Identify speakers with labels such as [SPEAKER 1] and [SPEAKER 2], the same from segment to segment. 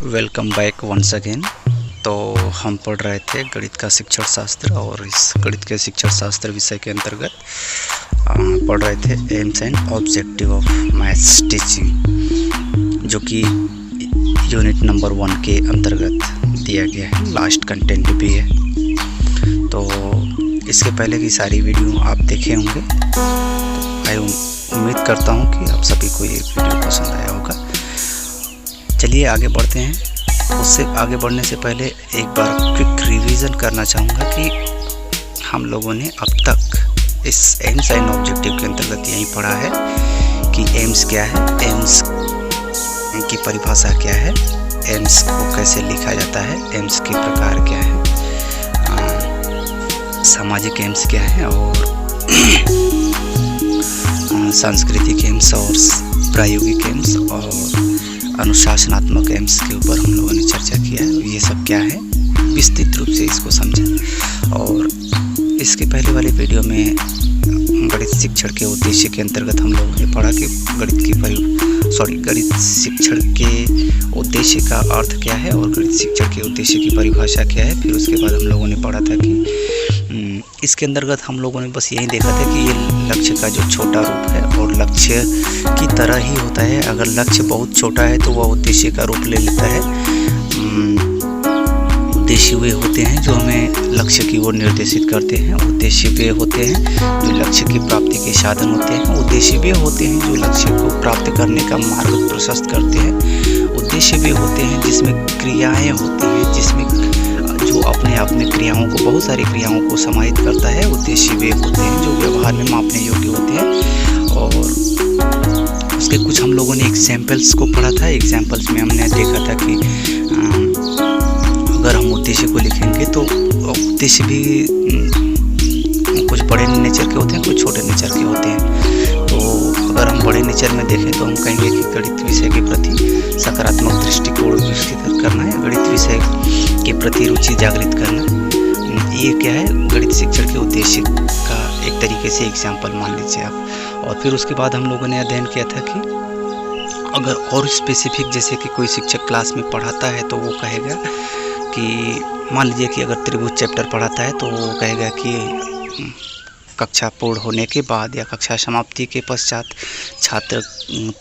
[SPEAKER 1] Welcome back once again. तो हम पढ़ रहे थे गणित का शिक्षण शास्त्र और इस गणित के शिक्षण शास्त्र विषय के अंतर्गत पढ़ रहे थे AIIMS and objective of maths teaching, जो कि यूनिट नंबर 1 के अंतर्गत दिया गया है। लास्ट कंटेंट भी है, तो इसके पहले की सारी वीडियो आप देखे होंगे। मैं उम्मीद करता हूँ कि आप सभी को ये वीडियो पसंद आया होगा। चलिए आगे बढ़ते हैं। उससे आगे बढ़ने से पहले एक बार क्विक रिवीजन करना चाहूँगा कि हम लोगों ने अब तक इस एम्स एंड ऑब्जेक्टिव के अंतर्गत यही पढ़ा है कि एम्स क्या है, एम्स की परिभाषा क्या है, एम्स को कैसे लिखा जाता है, एम्स के प्रकार क्या है, सामाजिक एम्स क्या है और सांस्कृतिक एम्स और प्रायोगिक एम्स और अनुशासनात्मक एम्स के ऊपर हम लोगों ने चर्चा किया है। ये सब क्या है विस्तृत रूप से इसको समझें। और इसके पहले वाले वीडियो में गणित शिक्षण के उद्देश्य के अंतर्गत हम लोगों ने पढ़ा कि गणित शिक्षण के उद्देश्य का अर्थ क्या है और गणित शिक्षण के उद्देश्य की परिभाषा क्या है। फिर उसके बाद हम लोगों ने पढ़ा था कि इसके अंतर्गत हम लोगों ने बस यही देखा था कि ये लक्ष्य का जो छोटा रूप है और लक्ष्य की तरह ही होता है। अगर लक्ष्य बहुत छोटा है तो वह उद्देश्य का रूप ले लेता है। उद्देश्य वे होते हैं जो हमें लक्ष्य की ओर निर्देशित करते हैं, उद्देश्य वे होते हैं जो लक्ष्य की प्राप्ति के साधन होते हैं, उद्देश्य वे होते हैं जो लक्ष्य को प्राप्त करने का मार्ग प्रशस्त करते हैं, उद्देश्य वे होते हैं जिसमें क्रियाएं होती हैं, जिसमें जो अपने आप में क्रियाओं को, बहुत सारी क्रियाओं को समाहित करता है। उद्देश्य वे होते हैं जो व्यवहार में मापने योग्य होते हैं। और उसके कुछ हम लोगों ने एग्जाम्पल्स को पढ़ा था। एग्जाम्पल्स में हमने देखा था कि अगर हम उद्देश्य को लिखेंगे तो उद्देश्य भी कुछ बड़े नेचर के होते हैं, कुछ छोटे नेचर के होते हैं। तो अगर हम बड़े नेचर में देखें तो हम कहेंगे कि गणित विषय के प्रति सकारात्मक दृष्टिकोण विकसित करना है, गणित विषय के प्रति रुचि जागृत करना, ये क्या है गणित शिक्षण के उद्देश्य का एक तरीके से एग्जाम्पल मान लीजिए आप। और फिर उसके बाद हम लोगों ने अध्ययन किया था कि अगर और स्पेसिफिक, जैसे कि कोई शिक्षक क्लास में पढ़ाता है तो वो कहेगा कि मान लीजिए कि अगर त्रिभुज चैप्टर पढ़ाता है तो वो कहेगा कि कक्षा पूर्ण होने के बाद या कक्षा समाप्ति के पश्चात छात्र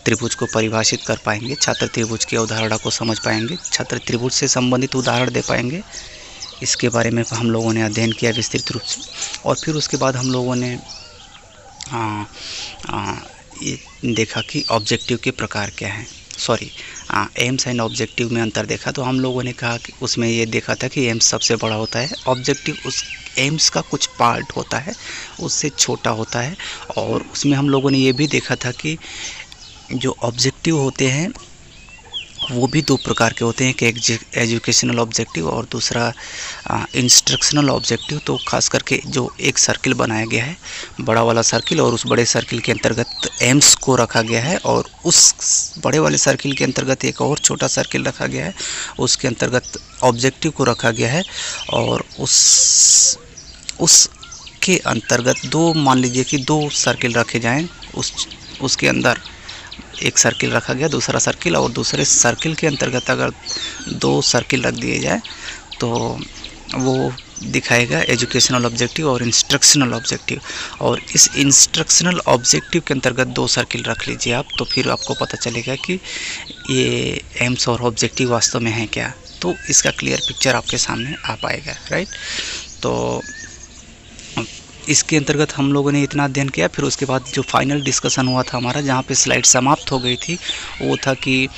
[SPEAKER 1] त्रिभुज को परिभाषित कर पाएंगे, छात्र त्रिभुज की अवधारणा को समझ पाएंगे, छात्र त्रिभुज से संबंधित उदाहरण दे पाएंगे। इसके बारे में हम लोगों ने अध्ययन किया विस्तृत रूप से। और फिर उसके बाद हम लोगों ने ये देखा कि ऑब्जेक्टिव के प्रकार क्या हैं, एम्स एंड ऑब्जेक्टिव में अंतर देखा। तो हम लोगों ने कहा कि उसमें ये देखा था कि एम्स सबसे बड़ा होता है, ऑब्जेक्टिव उस एम्स का कुछ पार्ट होता है, उससे छोटा होता है। और उसमें हम लोगों ने ये भी देखा था कि जो ऑब्जेक्टिव होते हैं वो भी दो प्रकार के होते हैं, कि एजुकेशनल ऑब्जेक्टिव और दूसरा इंस्ट्रक्शनल ऑब्जेक्टिव। तो खास करके जो एक सर्किल बनाया गया है, बड़ा वाला सर्किल, और उस बड़े सर्किल के अंतर्गत एम्स को रखा गया है, और उस बड़े वाले सर्किल के अंतर्गत एक और छोटा सर्किल रखा गया है, उसके अंतर्गत ऑब्जेक्टिव को रखा गया है। और उसके अंतर्गत दो, मान लीजिए कि दो सर्किल रखे जाएं, उसके अंदर एक सर्किल रखा गया, दूसरा सर्किल, और दूसरे सर्किल के अंतर्गत अगर दो सर्किल रख दिए जाए तो वो दिखाएगा एजुकेशनल ऑब्जेक्टिव और इंस्ट्रक्शनल ऑब्जेक्टिव। और इस इंस्ट्रक्शनल ऑब्जेक्टिव के अंतर्गत दो सर्किल रख लीजिए आप, तो फिर आपको पता चलेगा कि ये एम्स और ऑब्जेक्टिव वास्तव में है क्या। तो इसका क्लियर पिक्चर आपके सामने आ पाएगा, राइट। तो इसके अंतर्गत हम लोगों ने इतना अध्ययन किया। फिर उसके बाद जो फाइनल डिस्कशन हुआ था हमारा, जहाँ पे स्लाइड समाप्त हो गई थी, वो था कि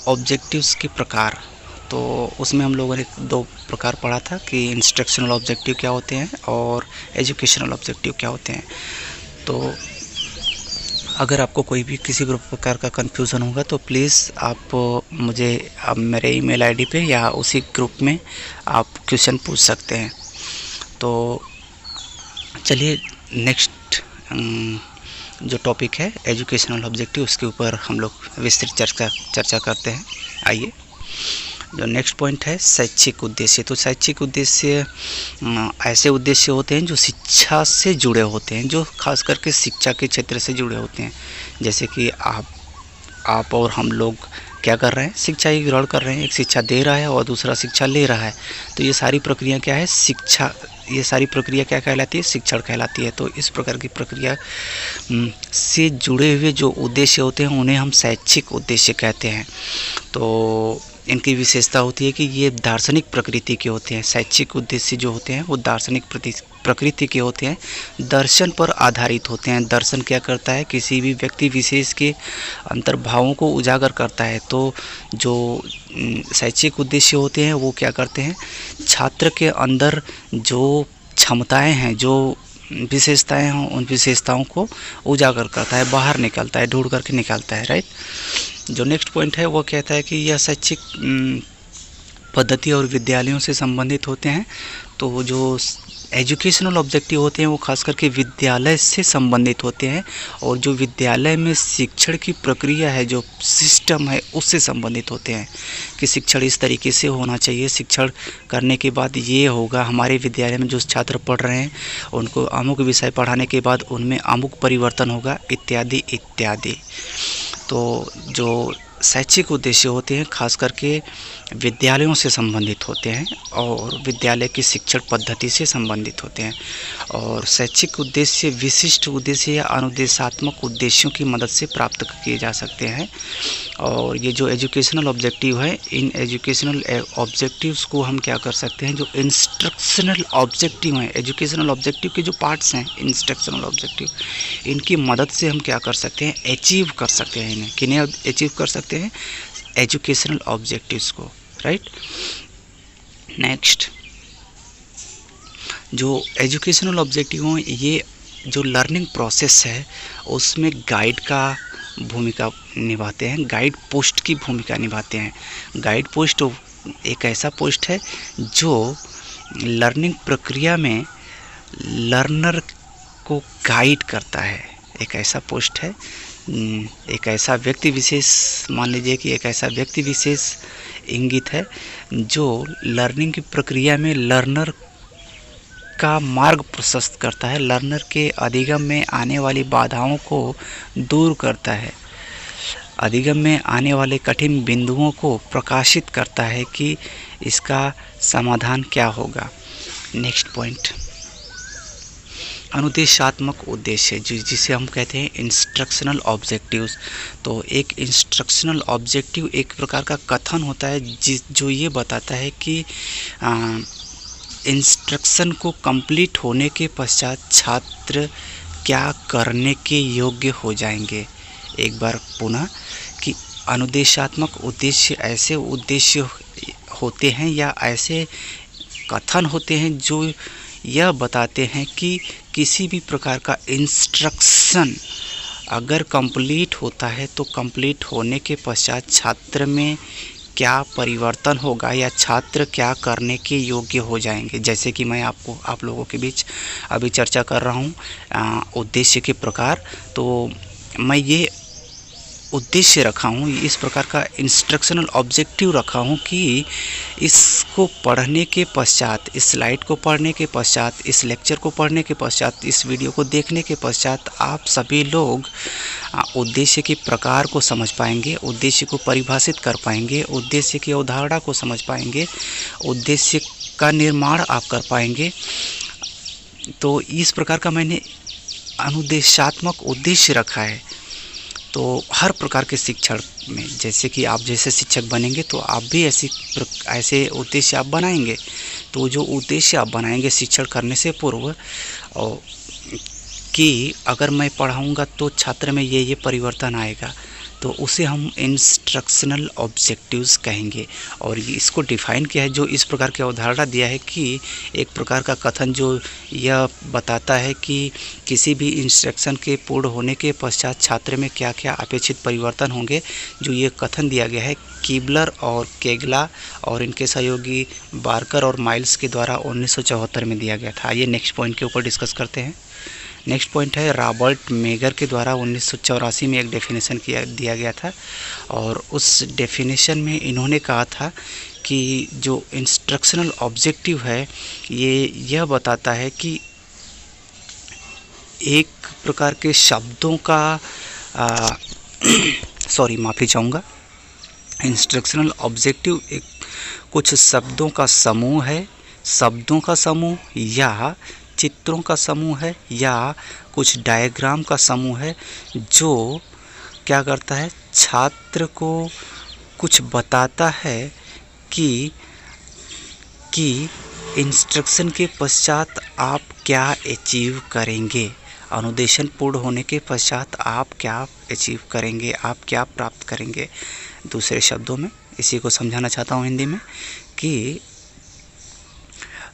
[SPEAKER 1] ऑब्जेक्टिव्स के प्रकार। तो उसमें हम लोगों ने दो प्रकार पढ़ा था कि इंस्ट्रक्शनल ऑब्जेक्टिव क्या होते हैं और एजुकेशनल ऑब्जेक्टिव क्या होते हैं। तो अगर आपको कोई भी किसी भी प्रकार का कन्फ्यूज़न होगा तो प्लीज़ आप मुझे मेरे ईमेल आईडी पे या उसी ग्रुप में आप क्वेश्चन पूछ सकते हैं। तो चलिए नेक्स्ट जो टॉपिक है एजुकेशनल ऑब्जेक्टिव, उसके ऊपर हम लोग विस्तृत चर्चा करते हैं। आइए, जो नेक्स्ट पॉइंट है शैक्षिक उद्देश्य। तो शैक्षिक उद्देश्य ऐसे उद्देश्य होते हैं जो शिक्षा से जुड़े होते हैं, जो खास करके शिक्षा के क्षेत्र से जुड़े होते हैं। जैसे कि आप और हम लोग क्या कर रहे हैं, शिक्षा ही ग्रहण कर रहे हैं। एक शिक्षा दे रहा है और दूसरा शिक्षा ले रहा है। तो ये सारी प्रक्रिया क्या है, शिक्षा, ये सारी प्रक्रिया क्या कहलाती है, शिक्षण कहलाती है। तो इस प्रकार की प्रक्रिया से जुड़े हुए जो उद्देश्य होते हैं उन्हें हम शैक्षिक उद्देश्य कहते हैं। तो इनकी विशेषता होती है कि ये दार्शनिक प्रकृति के होते हैं। शैक्षिक उद्देश्य जो होते हैं वो दार्शनिक प्रकृति के होते हैं, दर्शन पर आधारित होते हैं। दर्शन क्या करता है, किसी भी व्यक्ति विशेष के अंतर्भावों को उजागर करता है। तो जो शैक्षिक उद्देश्य होते हैं वो क्या करते हैं, छात्र के अंदर जो क्षमताएं हैं, जो विशेषताएं हैं, उन विशेषताओं को उजागर करता है, बाहर निकलता है, ढूंढ करके निकालता है, राइट। जो नेक्स्ट पॉइंट है वो कहता है कि यह शैक्षिक पद्धति और विद्यालयों से संबंधित होते हैं। तो जो एजुकेशनल ऑब्जेक्टिव होते हैं वो खास करके विद्यालय से संबंधित होते हैं, और जो विद्यालय में शिक्षण की प्रक्रिया है, जो सिस्टम है, उससे संबंधित होते हैं कि शिक्षण इस तरीके से होना चाहिए, शिक्षण करने के बाद ये होगा। हमारे विद्यालय में जो छात्र पढ़ रहे हैं उनको अमुक विषय पढ़ाने के बाद उनमें अमुक परिवर्तन होगा, इत्यादि इत्यादि। तो जो शैक्षिक उद्देश्य होते हैं खास करके विद्यालयों से संबंधित होते हैं और विद्यालय की शिक्षण पद्धति से संबंधित होते हैं। और शैक्षिक उद्देश्य विशिष्ट उद्देश्य या अनुदेशात्मक उद्देश्यों की मदद से प्राप्त किए जा सकते हैं। और ये जो एजुकेशनल ऑब्जेक्टिव है, इन एजुकेशनल ऑब्जेक्टिव्स को हम क्या कर सकते हैं, जो इंस्ट्रक्शनल ऑब्जेक्टिव हैं, एजुकेशनल ऑब्जेक्टिव के जो पार्ट्स हैं इंस्ट्रक्शनल ऑब्जेक्टिव, इनकी मदद से हम क्या कर सकते हैं, अचीव कर सकते हैं। इन्हें किन्हें अचीव कर सकते हैं, एजुकेशनल ऑब्जेक्टिव्स को, राइट। नेक्स्ट, जो एजुकेशनल ऑब्जेक्टिव हैं, ये जो लर्निंग प्रोसेस है उसमें गाइड का भूमिका निभाते हैं, गाइड पोस्ट की भूमिका निभाते हैं। गाइड पोस्ट एक ऐसा पोस्ट है जो लर्निंग प्रक्रिया में लर्नर को गाइड करता है। एक ऐसा पोस्ट है, एक ऐसा व्यक्ति विशेष, मान लीजिए कि एक ऐसा व्यक्ति विशेष इंगित है जो लर्निंग की प्रक्रिया में लर्नर का मार्ग प्रशस्त करता है, लर्नर के अधिगम में आने वाली बाधाओं को दूर करता है, अधिगम में आने वाले कठिन बिंदुओं को प्रकाशित करता है कि इसका समाधान क्या होगा। नेक्स्ट पॉइंट, अनुदेशात्मक उद्देश्य, जिसे हम कहते हैं इंस्ट्रक्शनल ऑब्जेक्टिव्स। तो एक इंस्ट्रक्शनल ऑब्जेक्टिव एक प्रकार का कथन होता है जो ये बताता है कि इंस्ट्रक्शन को कंप्लीट होने के पश्चात छात्र क्या करने के योग्य हो जाएंगे। एक बार पुनः, कि अनुदेशात्मक उद्देश्य ऐसे उद्देश्य होते हैं या ऐसे कथन होते हैं जो यह बताते हैं कि किसी भी प्रकार का इंस्ट्रक्शन अगर कंप्लीट होता है तो कंप्लीट होने के पश्चात छात्र में क्या परिवर्तन होगा या छात्र क्या करने के योग्य हो जाएंगे। जैसे कि मैं आप लोगों के बीच अभी चर्चा कर रहा हूँ उद्देश्य के प्रकार, तो मैं ये उद्देश्य रखा हूँ, इस प्रकार का इंस्ट्रक्शनल ऑब्जेक्टिव रखा हूँ कि इसको पढ़ने के पश्चात, इस स्लाइड को पढ़ने के पश्चात, इस लेक्चर को पढ़ने के पश्चात, इस वीडियो को देखने के पश्चात आप सभी लोग उद्देश्य के प्रकार को समझ पाएंगे, उद्देश्य को परिभाषित कर पाएंगे, उद्देश्य की अवधारणा को समझ पाएंगे, उद्देश्य का निर्माण आप कर पाएंगे। तो इस प्रकार का मैंने अनुदेशात्मक उद्देश्य रखा है। तो हर प्रकार के शिक्षण में, जैसे कि आप जैसे शिक्षक बनेंगे तो आप भी ऐसे उद्देश्य आप बनाएंगे। तो जो उद्देश्य आप बनाएंगे शिक्षण करने से पूर्व, और कि अगर मैं पढ़ाऊंगा तो छात्र में ये परिवर्तन आएगा, तो उसे हम इंस्ट्रक्शनल ऑब्जेक्टिव्स कहेंगे। और इसको डिफ़ाइन किया है, जो इस प्रकार की अवधारणा दिया है कि एक प्रकार का कथन जो यह बताता है कि किसी भी इंस्ट्रक्शन के पूर्ण होने के पश्चात छात्र में क्या क्या अपेक्षित परिवर्तन होंगे। जो ये कथन दिया गया है कीबलर और केगला और इनके सहयोगी बार्कर और माइल्स के द्वारा 1974 में दिया गया था। ये नेक्स्ट पॉइंट के ऊपर डिस्कस करते हैं। नेक्स्ट पॉइंट है रॉबर्ट मेगर के द्वारा 1984 में एक डेफिनेशन दिया गया था, और उस डेफिनेशन में इन्होंने कहा था कि जो इंस्ट्रक्शनल ऑब्जेक्टिव है यह बताता है कि एक प्रकार के शब्दों का माफ़ी चाहूँगा, इंस्ट्रक्शनल ऑब्जेक्टिव एक कुछ शब्दों का समूह है, शब्दों का समूह या चित्रों का समूह है या कुछ डायग्राम का समूह है, जो क्या करता है, छात्र को कुछ बताता है कि इंस्ट्रक्शन के पश्चात आप क्या अचीव करेंगे, अनुदेशन पूर्ण होने के पश्चात आप क्या अचीव करेंगे, आप क्या प्राप्त करेंगे। दूसरे शब्दों में इसी को समझाना चाहता हूँ हिंदी में कि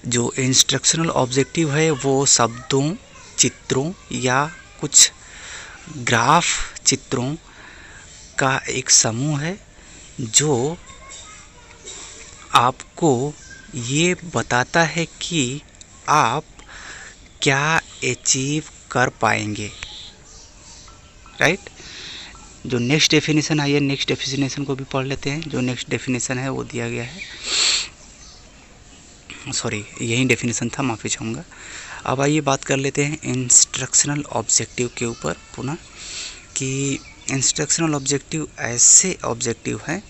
[SPEAKER 1] जो इंस्ट्रक्शनल ऑब्जेक्टिव है वो शब्दों, चित्रों या कुछ ग्राफ चित्रों का एक समूह है जो आपको ये बताता है कि आप क्या अचीव कर पाएंगे। राइट। जो नेक्स्ट डेफिनेशन है, ये नेक्स्ट डेफिनेशन को भी पढ़ लेते हैं। जो नेक्स्ट डेफिनेशन है वो दिया गया है, सॉरी यही डेफिनेशन था, माफ़ी चाहूँगा। अब आइए बात कर लेते हैं इंस्ट्रक्शनल ऑब्जेक्टिव के ऊपर पुनः, कि इंस्ट्रक्शनल ऑब्जेक्टिव ऐसे ऑब्जेक्टिव हैं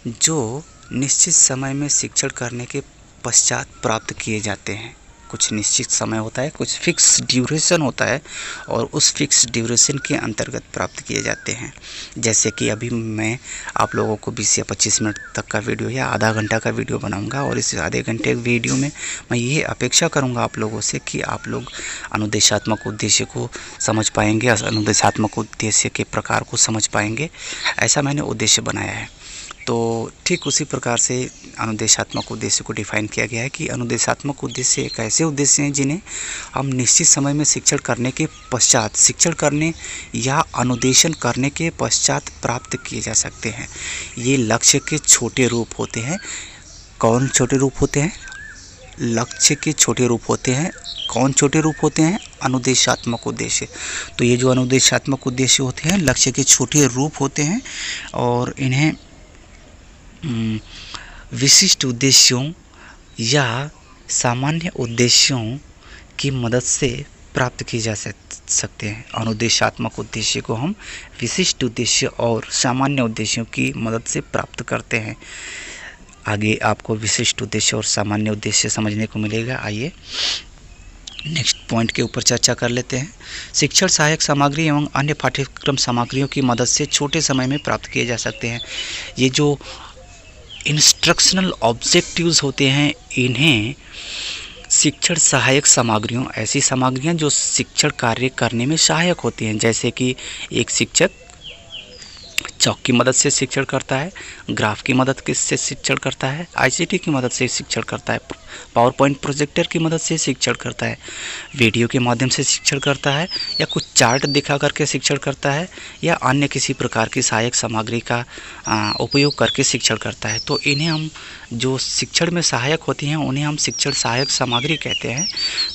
[SPEAKER 1] जो निश्चित समय में शिक्षण करने के पश्चात प्राप्त किए जाते हैं। कुछ निश्चित समय होता है, कुछ फिक्स ड्यूरेशन होता है और उस फिक्स ड्यूरेशन के अंतर्गत प्राप्त किए जाते हैं। जैसे कि अभी मैं आप लोगों को 20 या 25 मिनट तक का वीडियो या आधा घंटा का वीडियो बनाऊंगा और इस आधे घंटे वीडियो में मैं ये अपेक्षा करूंगा आप लोगों से कि आप लोग अनुदेशात्मक उद्देश्य को समझ पाएंगे, अनुदेशात्मक उद्देश्य के प्रकार को समझ पाएंगे। ऐसा मैंने उद्देश्य बनाया है। तो ठीक उसी प्रकार से अनुदेशात्मक उद्देश्य को डिफाइन किया गया है कि अनुदेशात्मक उद्देश्य एक ऐसे उद्देश्य हैं जिन्हें हम निश्चित समय में शिक्षण करने के पश्चात, शिक्षण करने या अनुदेशन करने के पश्चात प्राप्त किए जा सकते हैं। ये लक्ष्य के छोटे रूप होते हैं। कौन छोटे रूप होते हैं? लक्ष्य के छोटे रूप होते हैं। कौन छोटे रूप होते हैं? अनुदेशात्मक उद्देश्य। तो ये जो अनुदेशात्मक उद्देश्य होते हैं लक्ष्य के छोटे रूप होते हैं और इन्हें विशिष्ट उद्देश्यों या सामान्य उद्देश्यों की मदद से प्राप्त किए जा सकते हैं। अनुदेशात्मक उद्देश्य को हम विशिष्ट उद्देश्य और सामान्य उद्देश्यों की मदद से प्राप्त करते हैं। आगे आपको विशिष्ट उद्देश्य और सामान्य उद्देश्य समझने को मिलेगा। आइए नेक्स्ट पॉइंट के ऊपर चर्चा कर लेते हैं। शिक्षण सहायक सामग्री एवं अन्य पाठ्यक्रम सामग्रियों की मदद से छोटे समय में प्राप्त किए जा सकते हैं। ये जो इंस्ट्रक्शनल ऑब्जेक्टिव्स होते हैं इन्हें शिक्षण सहायक सामग्रियों, ऐसी सामग्रियां जो शिक्षण कार्य करने में सहायक होती हैं, जैसे कि एक शिक्षक चौक की मदद से शिक्षण करता है, ग्राफ की मदद से शिक्षण करता है, आईसीटी की मदद से शिक्षण करता है, पावर पॉइंट प्रोजेक्टर की मदद से शिक्षण करता है, वीडियो के माध्यम से शिक्षण करता है या कुछ चार्ट दिखा करके शिक्षण करता है या अन्य किसी प्रकार की सहायक सामग्री का उपयोग करके शिक्षण करता है। तो इन्हें हम जो शिक्षण में सहायक होती हैं उन्हें हम शिक्षण सहायक सामग्री कहते हैं।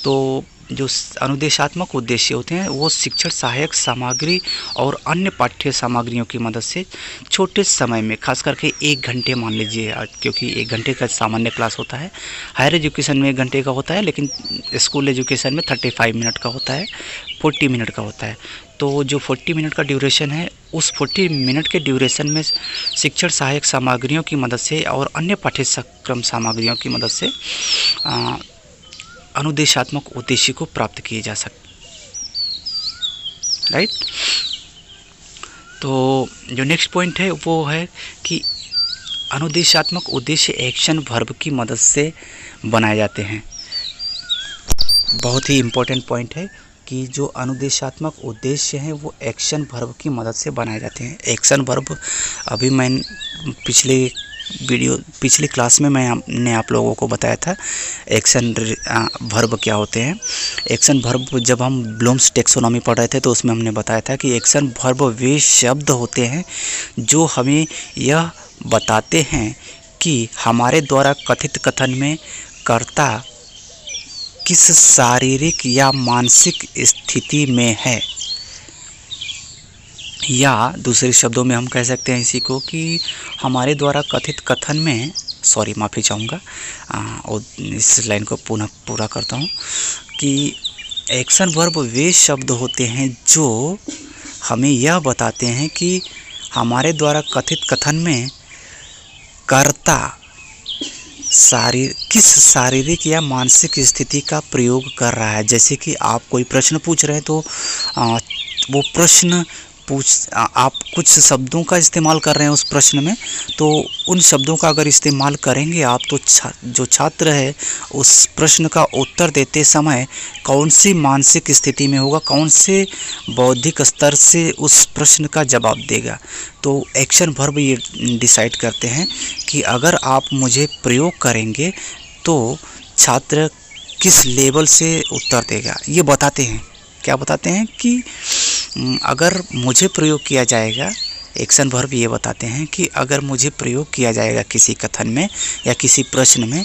[SPEAKER 1] तो जो अनुदेशात्मक उद्देश्य होते हैं वो शिक्षण सहायक सामग्री और अन्य पाठ्य सामग्रियों की मदद से छोटे समय में, खास करके 1 घंटे मान लीजिए, क्योंकि 1 घंटे का सामान्य क्लास होता है, हायर एजुकेशन में 1 घंटे का होता है, लेकिन स्कूल एजुकेशन में 35 मिनट का होता है, 40 मिनट का होता है। तो जो 40 मिनट का ड्यूरेशन है उस 40 मिनट के ड्यूरेशन में शिक्षण सहायक सामग्रियों की मदद से और अन्य पाठ्यक्रम सामग्रियों की मदद से अनुदेशात्मक उद्देश्य को प्राप्त किए जा सकते। राइट। तो जो नेक्स्ट पॉइंट है वो है कि अनुदेशात्मक उद्देश्य एक्शन वर्ब की मदद से बनाए जाते हैं। बहुत ही इम्पोर्टेंट पॉइंट है कि जो अनुदेशात्मक उद्देश्य हैं वो एक्शन वर्ब की मदद से बनाए जाते हैं। एक्शन वर्ब अभी मैं पिछली क्लास में मैंने आप लोगों को बताया था एक्शन वर्ब क्या होते हैं। एक्शन वर्ब जब हम ब्लूम्स टैक्सोनॉमी पढ़ रहे थे तो उसमें हमने बताया था कि एक्शन वर्ब वे शब्द होते हैं जो हमें यह बताते हैं कि हमारे द्वारा कथित कथन में कर्ता किस शारीरिक या मानसिक स्थिति में है, या दूसरे शब्दों में हम कह सकते हैं इसी को कि हमारे द्वारा कथित कथन में, सॉरी माफ़ी चाहूँगा और इस लाइन को पुनः पूरा करता हूँ कि एक्शन वर्ब वे शब्द होते हैं जो हमें यह बताते हैं कि हमारे द्वारा कथित कथन में कर्ता किस शारीरिक या मानसिक स्थिति का प्रयोग कर रहा है। जैसे कि आप कोई प्रश्न पूछ रहे हैं तो वो प्रश्न आप कुछ शब्दों का इस्तेमाल कर रहे हैं उस प्रश्न में, तो उन शब्दों का अगर इस्तेमाल करेंगे आप तो जो छात्र है उस प्रश्न का उत्तर देते समय कौन सी मानसिक स्थिति में होगा, कौन से बौद्धिक स्तर से उस प्रश्न का जवाब देगा। तो एक्शन वर्ब ये डिसाइड करते हैं कि अगर आप मुझे प्रयोग करेंगे तो छात्र किस लेवल से उत्तर देगा। ये बताते हैं, क्या बताते हैं कि अगर मुझे प्रयोग किया जाएगा, एक्शन वर्ब ये बताते हैं कि अगर मुझे प्रयोग किया जाएगा किसी कथन में या किसी प्रश्न में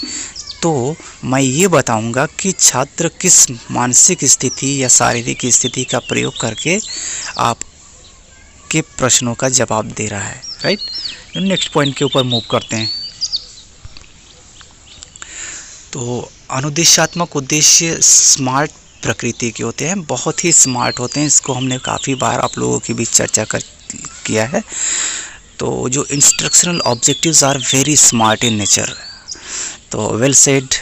[SPEAKER 1] तो मैं ये बताऊंगा कि छात्र किस मानसिक स्थिति या शारीरिक स्थिति का प्रयोग करके आपके प्रश्नों का जवाब दे रहा है। राइट, नेक्स्ट पॉइंट के ऊपर मूव करते हैं। तो अनुदेशात्मक उद्देश्य स्मार्ट प्रकृति के होते हैं, बहुत ही स्मार्ट होते हैं। इसको हमने काफ़ी बार आप लोगों के बीच चर्चा किया है। तो जो instructional objectives are very smart in nature. तो well said,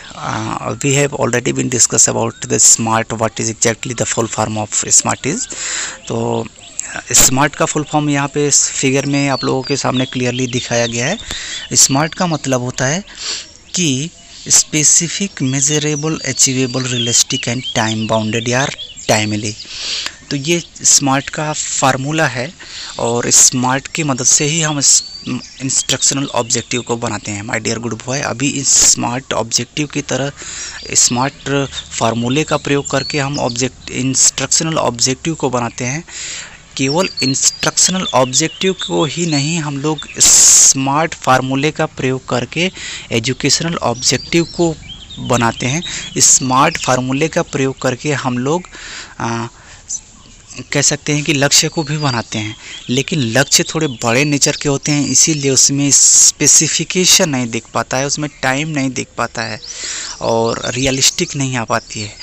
[SPEAKER 1] we have already been discuss about the smart, what is exactly the full form of smart is. तो स्मार्ट का फुल फॉर्म यहाँ पे इस फिगर में आप लोगों के सामने क्लियरली दिखाया गया है। स्मार्ट का मतलब होता है कि specific, measurable, achievable, realistic and time bounded या टाइमली। तो ये स्मार्ट का फार्मूला है और स्मार्ट की मदद से ही हम इंस्ट्रक्शनल ऑब्जेक्टिव को बनाते हैं। माय डियर गुड बॉय, अभी इस स्मार्ट ऑब्जेक्टिव की तरह स्मार्ट फार्मूले का प्रयोग करके हम इंस्ट्रक्शनल ऑब्जेक्टिव को बनाते हैं। केवल इंस्ट्रक्शनल ऑब्जेक्टिव को ही नहीं, हम लोग स्मार्ट फार्मूले का प्रयोग करके एजुकेशनल ऑब्जेक्टिव को बनाते हैं। स्मार्ट फार्मूले का प्रयोग करके हम लोग कह सकते हैं कि लक्ष्य को भी बनाते हैं, लेकिन लक्ष्य थोड़े बड़े नेचर के होते हैं, इसीलिए उसमें स्पेसिफिकेशन नहीं दिख पाता है, उसमें टाइम नहीं दिख पाता है और रियलिस्टिक नहीं आ पाती है।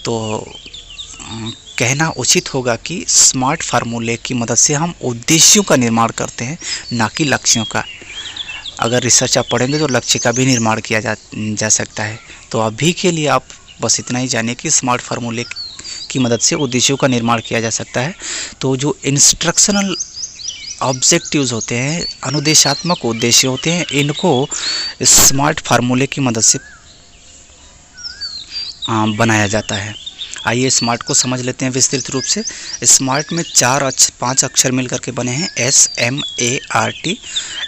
[SPEAKER 1] तो कहना उचित होगा कि स्मार्ट फार्मूले की मदद से हम उद्देश्यों का निर्माण करते हैं, ना कि लक्ष्यों का। अगर रिसर्च आप पढ़ेंगे तो लक्ष्य का भी निर्माण किया जा सकता है। तो अभी के लिए आप बस इतना ही जानिए कि स्मार्ट फार्मूले की मदद से उद्देश्यों का निर्माण किया जा सकता है। तो जो इंस्ट्रक्शनल ऑब्जेक्टिव्स होते हैं, अनुदेशात्मक उद्देश्य होते हैं, इनको स्मार्ट फार्मूले की मदद से बनाया जाता है। आइए स्मार्ट को समझ लेते हैं विस्तृत रूप से। स्मार्ट में 5 अक्षर मिलकर के बने हैं, SMART।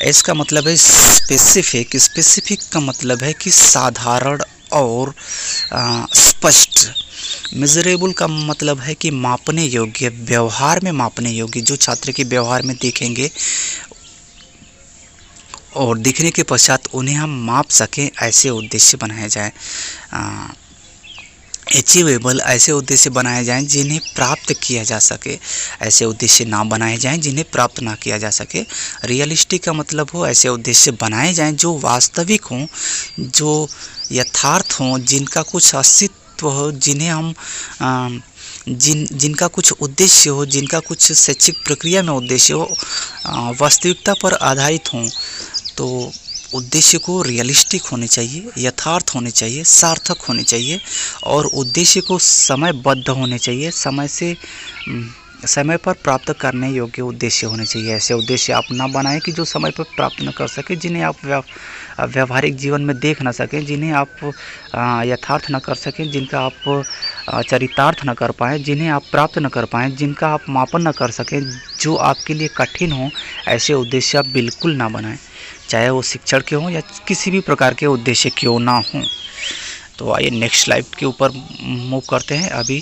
[SPEAKER 1] एस का मतलब है स्पेसिफिक, स्पेसिफिक का मतलब है कि साधारण और स्पष्ट। मेजरेबल का मतलब है कि मापने योग्य, व्यवहार में मापने योग्य, जो छात्र के व्यवहार में देखेंगे और दिखने के पश्चात उन्हें हम माप सकें, ऐसे उद्देश्य बनाए जाएं। अचीवेबल, ऐसे उद्देश्य बनाए जाएं जिन्हें प्राप्त किया जा सके, ऐसे उद्देश्य ना बनाए जाएं जिन्हें प्राप्त ना किया जा सके। रियलिस्टिक का मतलब हो ऐसे उद्देश्य बनाए जाएं जो वास्तविक हों, जो यथार्थ हों, जिनका कुछ अस्तित्व हो, जिन्हें हम जिनका कुछ उद्देश्य हो, जिनका कुछ शैक्षिक प्रक्रिया में उद्देश्य हो, वास्तविकता पर आधारित हों। तो उद्देश्य को रियलिस्टिक होने चाहिए, यथार्थ होने चाहिए, सार्थक होने चाहिए और उद्देश्य को समयबद्ध होने चाहिए, समय पर प्राप्त करने योग्य उद्देश्य होने चाहिए। ऐसे उद्देश्य आप ना बनाएं कि जो समय पर प्राप्त न कर सके, जिन्हें आप व्यवहारिक जीवन में देख ना सकें, जिन्हें आप यथार्थ न कर सकें, जिनका आप चरितार्थ न कर पाएँ, जिन्हें आप प्राप्त न कर पाएँ, जिनका आप मापन न कर सकें, जो आपके लिए कठिन हो। ऐसे उद्देश्य आप बिल्कुल ना बनाएं, चाहे वो शिक्षण के हों या किसी भी प्रकार के उद्देश्य क्यों ना हों। तो आइए नेक्स्ट स्लाइड के ऊपर मूव करते हैं। अभी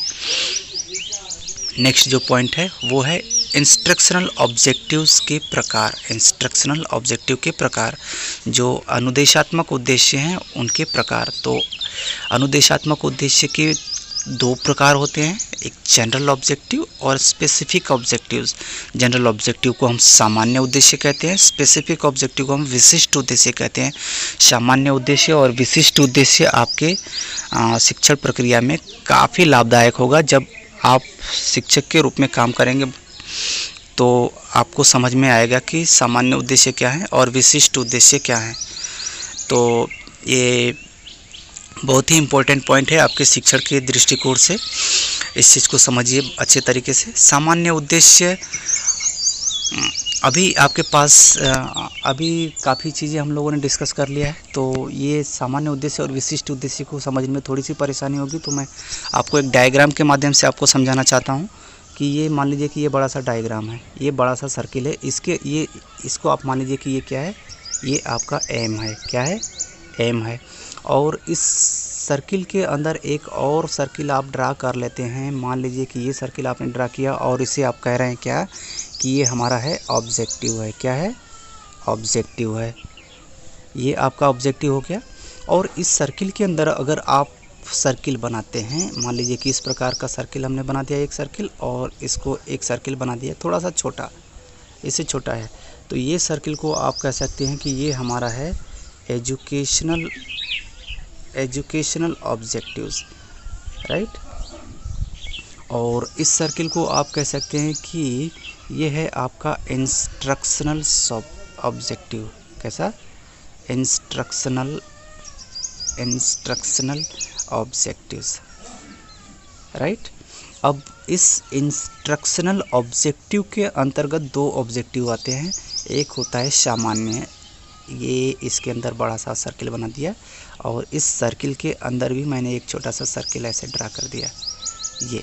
[SPEAKER 1] नेक्स्ट जो पॉइंट है वो है इंस्ट्रक्शनल ऑब्जेक्टिव्स के प्रकार। इंस्ट्रक्शनल ऑब्जेक्टिव के प्रकार, जो अनुदेशात्मक उद्देश्य हैं उनके प्रकार। तो अनुदेशात्मक उद्देश्य के 2 प्रकार होते हैं, एक जनरल ऑब्जेक्टिव और स्पेसिफिक ऑब्जेक्टिव्स। जनरल ऑब्जेक्टिव को हम सामान्य उद्देश्य कहते हैं, स्पेसिफिक ऑब्जेक्टिव को हम विशिष्ट उद्देश्य कहते हैं। सामान्य उद्देश्य और विशिष्ट उद्देश्य आपके शिक्षण प्रक्रिया में काफ़ी लाभदायक होगा। जब आप शिक्षक के रूप में काम करेंगे तो आपको समझ में आएगा कि सामान्य उद्देश्य क्या है और विशिष्ट उद्देश्य क्या है। तो ये बहुत ही इम्पोर्टेंट पॉइंट है आपके शिक्षण के दृष्टिकोण से, इस चीज़ को समझिए अच्छे तरीके से। सामान्य उद्देश्य, अभी आपके पास अभी काफ़ी चीज़ें हम लोगों ने डिस्कस कर लिया है, तो ये सामान्य उद्देश्य और विशिष्ट उद्देश्य को समझने में थोड़ी सी परेशानी होगी, तो मैं आपको एक डायग्राम के माध्यम से आपको समझाना चाहता हूँ कि ये मान लीजिए कि ये बड़ा सा डायग्राम है, ये बड़ा सा सर्किल है, इसको आप मान लीजिए कि ये क्या है, ये आपका एम है, क्या है, एम है। और इस सर्किल के अंदर एक और सर्किल आप ड्रा कर लेते हैं, मान लीजिए कि ये सर्किल आपने ड्रा किया और इसे आप कह रहे हैं क्या कि ये हमारा है ऑब्जेक्टिव है, क्या है, ऑब्जेक्टिव है, ये आपका ऑब्जेक्टिव हो गया। और इस सर्किल के अंदर अगर आप सर्किल बनाते हैं, मान लीजिए कि इस प्रकार का सर्किल हमने बना दिया, एक सर्किल, और इसको एक सर्किल बना दिया थोड़ा सा छोटा, इससे छोटा है, तो ये सर्किल को आप कह सकते हैं कि ये हमारा है एजुकेशनल ऑब्जेक्टिव्स, राइट। और इस सर्किल को आप कह सकते हैं कि ये है आपका इंस्ट्रक्शनल ऑब्जेक्टिव, कैसा, इंस्ट्रक्शनल ऑब्जेक्टिव्स, राइट। अब इस इंस्ट्रक्शनल ऑब्जेक्टिव के अंतर्गत दो ऑब्जेक्टिव आते हैं, एक होता है सामान्य, ये इसके अंदर बड़ा सा सर्किल बना दिया, और इस सर्किल के अंदर भी मैंने एक छोटा सा सर्किल ऐसे ड्रा कर दिया, ये।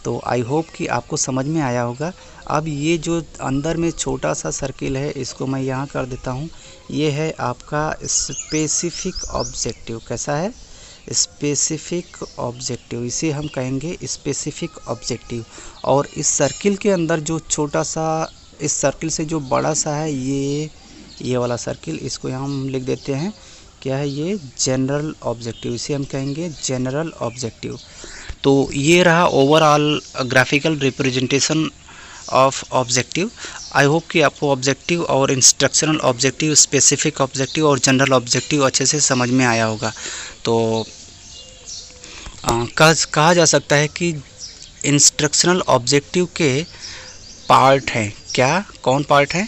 [SPEAKER 1] तो आई होप कि आपको समझ में आया होगा। अब ये जो अंदर में छोटा सा सर्किल है, इसको मैं यहाँ कर देता हूँ, ये है आपका स्पेसिफिक ऑब्जेक्टिव, कैसा है, स्पेसिफिक ऑब्जेक्टिव, इसे हम कहेंगे स्पेसिफिक ऑब्जेक्टिव। और इस सर्किल के अंदर जो छोटा सा, इस सर्किल से जो बड़ा सा है, ये वाला सर्किल, इसको यहाँ हम लिख देते हैं, क्या है, ये जनरल ऑब्जेक्टिव, इसे हम कहेंगे जनरल ऑब्जेक्टिव। तो ये रहा overall graphical representation of objective. I hope कि आपको ऑब्जेक्टिव और इंस्ट्रक्शनल ऑब्जेक्टिव, स्पेसिफिक ऑब्जेक्टिव और जनरल ऑब्जेक्टिव अच्छे से समझ में आया होगा। तो कहा जा सकता है कि इंस्ट्रक्शनल ऑब्जेक्टिव के पार्ट हैं, क्या, कौन पार्ट हैं,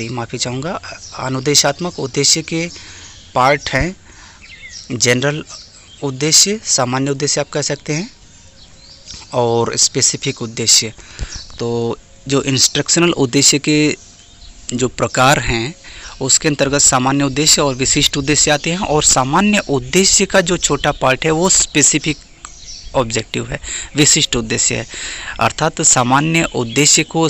[SPEAKER 1] माफ़ी चाहूँगा, अनुदेशात्मक उद्देश्य के पार्ट हैं जनरल उद्देश्य, सामान्य उद्देश्य आप कह सकते हैं, और स्पेसिफिक उद्देश्य। तो जो इंस्ट्रक्शनल उद्देश्य के जो प्रकार हैं, उसके अंतर्गत सामान्य उद्देश्य और विशिष्ट उद्देश्य आते हैं, और सामान्य उद्देश्य का जो छोटा पार्ट है वो स्पेसिफिक ऑब्जेक्टिव है, विशिष्ट उद्देश्य है। अर्थात सामान्य उद्देश्य को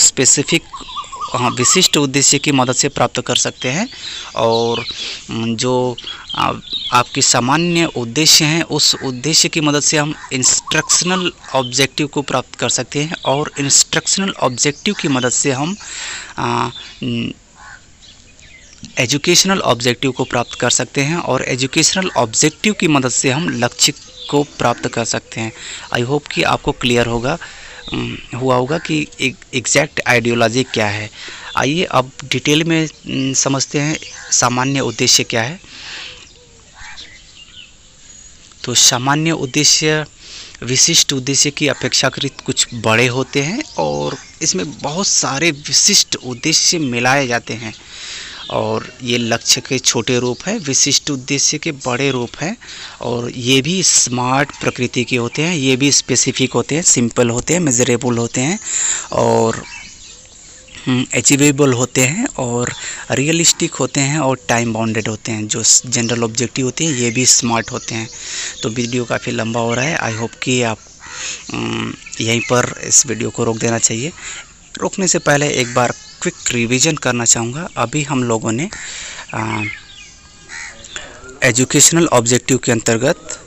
[SPEAKER 1] विशिष्ट उद्देश्य की मदद से प्राप्त कर सकते हैं, और जो आपकी सामान्य उद्देश्य हैं, उस उद्देश्य की मदद से हम इंस्ट्रक्शनल ऑब्जेक्टिव को प्राप्त कर सकते हैं, और इंस्ट्रक्शनल ऑब्जेक्टिव की मदद से हम एजुकेशनल ऑब्जेक्टिव को प्राप्त कर सकते हैं, और एजुकेशनल ऑब्जेक्टिव की मदद से हम लक्ष्य को प्राप्त कर सकते हैं। आई होप कि आपको क्लियर हुआ होगा कि एग्जैक्ट आइडियोलॉजी क्या है। आइए अब डिटेल में समझते हैं सामान्य उद्देश्य क्या है। तो सामान्य उद्देश्य विशिष्ट उद्देश्य की अपेक्षाकृत कुछ बड़े होते हैं, और इसमें बहुत सारे विशिष्ट उद्देश्य मिलाए जाते हैं, और ये लक्ष्य के छोटे रूप हैं, विशिष्ट उद्देश्य के बड़े रूप हैं, और ये भी स्मार्ट प्रकृति के होते हैं, ये भी स्पेसिफिक होते हैं, सिंपल होते हैं, मेजरेबल होते हैं, और अचीवेबल होते हैं, और रियलिस्टिक होते हैं, और टाइम बाउंडेड होते हैं। जो जनरल ऑब्जेक्टिव होते हैं ये भी स्मार्ट होते हैं। तो वीडियो काफ़ी लंबा हो रहा है, आई होप कि आप यहीं पर इस वीडियो को रोक देना चाहिए। रोकने से पहले एक बार क्विक रिवीजन करना चाहूँगा। अभी हम लोगों ने एजुकेशनल ऑब्जेक्टिव के अंतर्गत